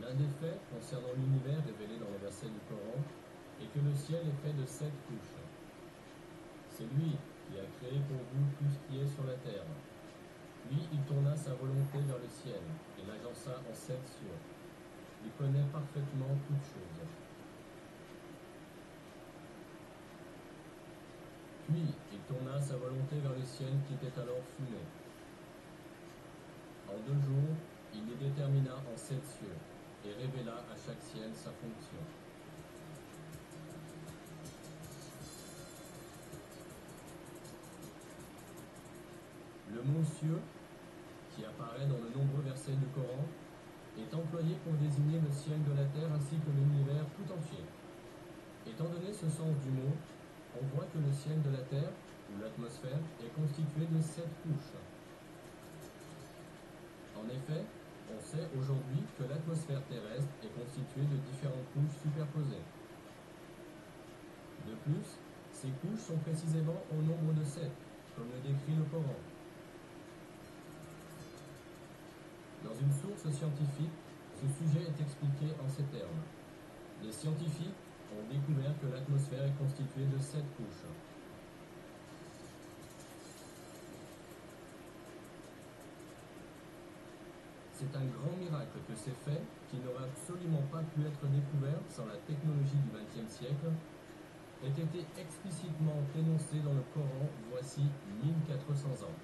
Un des faits concernant l'univers révélé dans les versets du Coran est que le ciel est fait de 7 couches. C'est lui qui a créé pour vous tout ce qui est sur la terre. Puis il tourna sa volonté vers le ciel et l'agença en 7 cieux. Il connaît parfaitement toutes choses. Puis il tourna sa volonté vers le ciel qui était alors fumé. En 2 jours, il les détermina en 7 cieux et révéla à chaque ciel sa fonction. Le mot cieux, qui apparaît dans de nombreux versets du Coran, est employé pour désigner le ciel de la terre ainsi que l'univers tout entier. Étant donné ce sens du mot, on voit que le ciel de la terre, ou l'atmosphère, est constitué de 7 couches. En effet, on sait aujourd'hui que l'atmosphère terrestre est constituée de différentes couches superposées. De plus, ces couches sont précisément au nombre de 7, comme le décrit le Coran. Dans une source scientifique, ce sujet est expliqué en ces termes. Les scientifiques ont découvert que l'atmosphère est constituée de 7 couches. C'est un grand miracle que ces faits, qui n'auraient absolument pas pu être découverts sans la technologie du XXe siècle, aient été explicitement énoncés dans le Coran voici 1400 ans.